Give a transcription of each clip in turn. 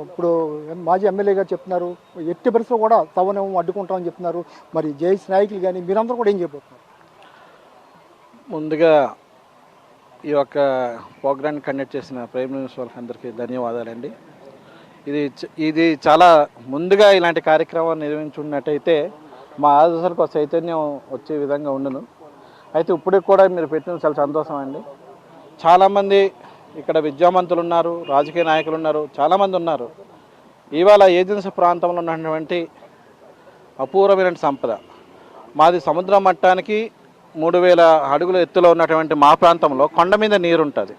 ఇప్పుడు మాజీ ఎమ్మెల్యే గారు చెప్తున్నారు, ఎట్టి పరిస్థితుల్లో కూడా తవ్వనేమో అడ్డుకుంటామని చెప్తున్నారు. మరి జేఏసీ నాయకులు కానీ మీరందరూ కూడా ఏం చెప్పబోతున్నారు? ముందుగా ఈ యొక్క ప్రోగ్రామ్ కండక్ట్ చేసిన ప్రైమ్ మినిస్టర్ వాళ్ళకి అందరికీ ధన్యవాదాలండి. ఇది చాలా ముందుగా ఇలాంటి కార్యక్రమాన్ని నిర్వహించున్నట్టయితే మా ఆదేశాలకు చైతన్యం వచ్చే విధంగా ఉండను. అయితే ఇప్పటికి కూడా మీరు పెట్టిన చాలా సంతోషం అండి. చాలామంది ఇక్కడ విద్యావంతులు ఉన్నారు, రాజకీయ నాయకులు ఉన్నారు, చాలామంది ఉన్నారు. ఇవాళ ఏజెన్సీ ప్రాంతంలో ఉన్నటువంటి అపూర్వమైన సంపద మాది. సముద్ర మట్టానికి 3000 అడుగుల ఎత్తులో ఉన్నటువంటి మా ప్రాంతంలో కొండ మీద నీరు ఉంటుంది.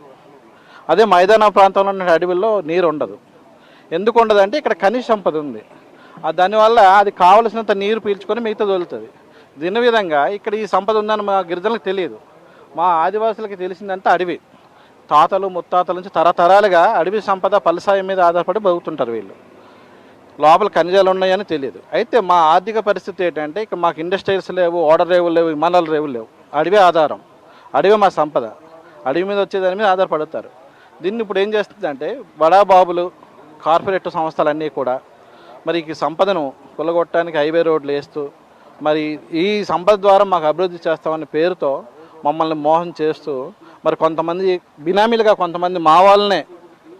అదే మైదాన ప్రాంతంలో ఉన్న అడవుల్లో నీరు ఉండదు. ఎందుకు ఉండదు అంటే ఇక్కడ ఖనిజ సంపద ఉంది. దానివల్ల అది కావలసినంత నీరు పీల్చుకొని మిగతా దొరుకుతుంది. దీని విధంగా ఇక్కడ ఈ సంపద ఉందని మా గిరిజనులకు తెలియదు. మా ఆదివాసులకి తెలిసిందంతా అడవి. తాతలు ముత్తాతల నుంచి తరతరాలుగా అడవి సంపద పలసాయం మీద ఆధారపడి బతుకుతుంటారు వీళ్ళు. లోపల ఖనిజాలు ఉన్నాయని తెలియదు. అయితే మా ఆర్థిక పరిస్థితి ఏంటంటే ఇక్కడ మాకు ఇండస్ట్రీస్ లేవు, ఓడర్ రేవులు లేవు, విమానాల రేవులు లేవు. అడవి ఆధారం, అడవి మా సంపద. అడవి మీద వచ్చేదాని మీద ఆధారపడతారు. దీన్ని ఇప్పుడు ఏం చేస్తుందంటే బడాబాబులు, కార్పొరేట్ సంస్థలన్నీ కూడా మరి ఈ సంపదను కొల్లగొట్టడానికి హైవే రోడ్లు వేస్తూ మరి ఈ సంపద ద్వారా మాకు అభివృద్ధి చేస్తామనే పేరుతో మమ్మల్ని మోసం చేస్తూ మరి కొంతమంది బినామీలుగా కొంతమంది మా వాళ్ళనే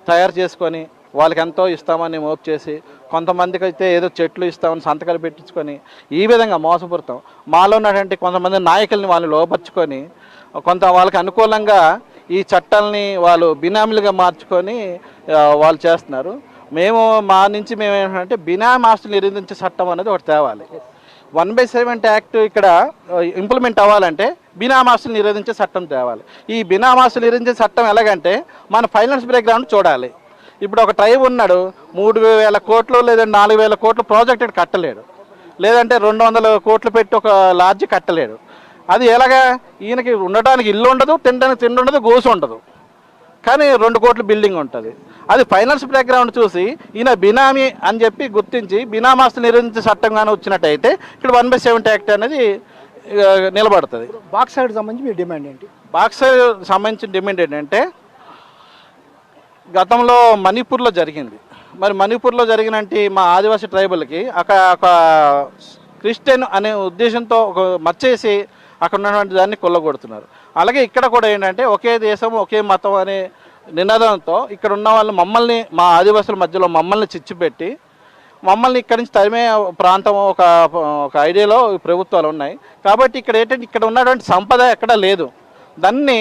తయారు చేసుకొని వాళ్ళకి ఎంతో ఇస్తామని మోపు చేసి, కొంతమందికి అయితే ఏదో చెట్లు ఇస్తామని సంతకాలు పెట్టించుకొని ఈ విధంగా మోసపూరితాం. మాలో ఉన్నటువంటి కొంతమంది నాయకుల్ని వాళ్ళు లోపరుచుకొని వాళ్ళకి అనుకూలంగా ఈ చట్టాలని వాళ్ళు బినామీలుగా మార్చుకొని వాళ్ళు చేస్తున్నారు. మేము ఏంటంటే బినామీ ఆస్తులు నిరోధించే చట్టం అనేది ఒకటి తేవాలి. 1/7 యాక్ట్ ఇక్కడ ఇంప్లిమెంట్ అవ్వాలంటే బినామాస్తులు నిరోధించే చట్టం తేవాలి. ఈ బినామాస్తులు నిరోధించే చట్టం ఎలాగంటే మన ఫైనాన్స్ బ్యాక్గ్రౌండ్ చూడాలి. ఇప్పుడు ఒక ట్రైబ్ ఉన్నాడు, 3000 కోట్లు లేదంటే 4000 కోట్లు ప్రాజెక్ట్ కట్టలేడు, లేదంటే 200 కోట్లు పెట్టి ఒక లాడ్జ్ కట్టలేడు. అది ఎలాగా? ఈయనకి ఉండటానికి ఇల్లు ఉండదు, తినడానికి తిండి ఉండదు, గోసు ఉండదు, కానీ 2 కోట్ల బిల్డింగ్ ఉంటుంది. అది ఫైనాన్స్ బ్యాక్గ్రౌండ్ చూసి ఈయన బినామీ అని చెప్పి గుర్తించి బినామాస్తులు నిరోధించే చట్టంగానే వచ్చినట్టయితే ఇక్కడ 1/7 యాక్ట్ అనేది నిలబడుతుంది. బాక్సైడ్ సంబంధించి మీ డిమాండ్ ఏంటి? బాక్సైడ్ సంబంధించిన డిమాండ్ ఏంటంటే గతంలో మణిపూర్లో జరిగింది. మరి మణిపూర్లో జరిగినట్టు మా ఆదివాసీ ట్రైబల్కి అక్కడ ఒక క్రిస్టియన్ అనే ఉద్దేశంతో ఒక మచ్చేసి అక్కడ ఉన్నటువంటి దాన్ని కొల్లగొడుతున్నారు. అలాగే ఇక్కడ కూడా ఏంటంటే ఒకే దేశం ఒకే మతం అనే నినాదంతో ఇక్కడ ఉన్న వాళ్ళు మమ్మల్ని, మా ఆదివాసుల మధ్యలో మమ్మల్ని చిచ్చుపెట్టి మమ్మల్ని ఇక్కడి నుంచి తరిమే ప్రాంతం ఒక ఐడియాలో ప్రభుత్వాలు ఉన్నాయి. కాబట్టి ఇక్కడ ఏంటంటే ఇక్కడ ఉన్నటువంటి సంపద ఎక్కడా లేదు. దాన్ని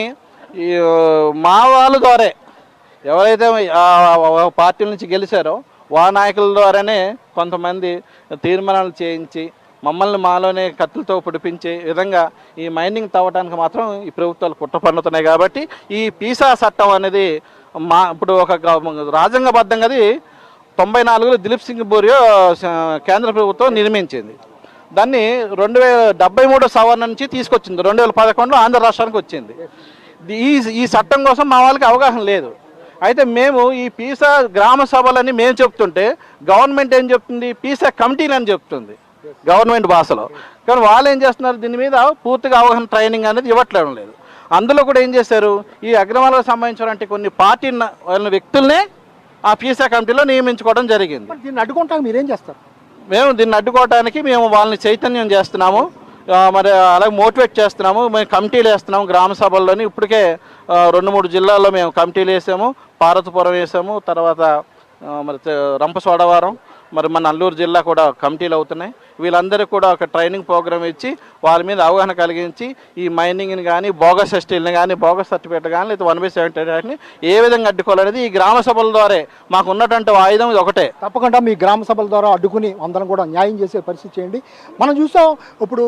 మా వాళ్ళ ద్వారా ఎవరైతే పార్టీల నుంచి గెలిచారో నాయకుల ద్వారానే కొంతమంది తీర్మానాలు చేయించి మమ్మల్ని మాలోనే కత్తులతో పొడిపించే విధంగా ఈ మైనింగ్ తవ్వడానికి మాత్రం ఈ ప్రభుత్వాలు కుట్ర పన్నుతున్నాయి. కాబట్టి ఈ పీసా చట్టం అనేది ఇప్పుడు ఒక రాజ్యాంగబద్ధంగా అది 94లో దిలీప్ సింగ్ బోరియో కేంద్ర ప్రభుత్వం నిర్మించింది. దాన్ని 2073 సవరణ నుంచి తీసుకొచ్చింది. 2011లో ఆంధ్ర రాష్ట్రానికి వచ్చింది. ఈ చట్టం కోసం మా వాళ్ళకి అవగాహన లేదు. అయితే మేము ఈ పీసా గ్రామ సభలని మేము చెప్తుంటే గవర్నమెంట్ ఏం చెప్తుంది? పీసా కమిటీలు అని చెప్తుంది గవర్నమెంట్ భాషలో. కానీ వాళ్ళు ఏం చేస్తున్నారు? దీని మీద పూర్తిగా అవగాహన ట్రైనింగ్ అనేది ఇవ్వట్లేదు లేదు. అందులో కూడా ఏం చేశారు? ఈ అగ్రవాళ్ళకు సంబంధించినటువంటి కొన్ని పార్టీ వ్యక్తులనే ఆ పీసా కమిటీలో నియమించుకోవడం జరిగింది. దీన్ని అడ్డుకుంటానికి మీరేం చేస్తారు? మేము దీన్ని అడ్డుకోవడానికి మేము వాళ్ళని చైతన్యం చేస్తున్నాము, మరి అలాగే మోటివేట్ చేస్తున్నాము. మేము కమిటీలు వేస్తున్నాము గ్రామ సభల్లోని. ఇప్పటికే 2-3 జిల్లాల్లో మేము కమిటీలు వేసాము. పార్వతీపురం వేసాము, తర్వాత మరి రంపచోడవరం, మరి మన అల్లూరు జిల్లా కూడా కమిటీలు అవుతున్నాయి. వీళ్ళందరికీ కూడా ఒక ట్రైనింగ్ ప్రోగ్రామ్ ఇచ్చి వాళ్ళ మీద అవగాహన కలిగించి ఈ మైనింగ్ని కానీ, బోగస్ ఎస్టీల్ని కానీ, బోగస్ సర్టిఫికేట్ కానీ, లేదా 1/7 ఏ విధంగా అడ్డుకోవాలనేది ఈ గ్రామ సభల ద్వారా మాకు ఉన్నటువంటి ఆయుధం ఇది ఒకటే. తప్పకుండా మీ గ్రామ సభల ద్వారా అడ్డుకుని అందరం కూడా న్యాయం చేసే పరిస్థితి చేయండి. మనం చూసాం ఇప్పుడు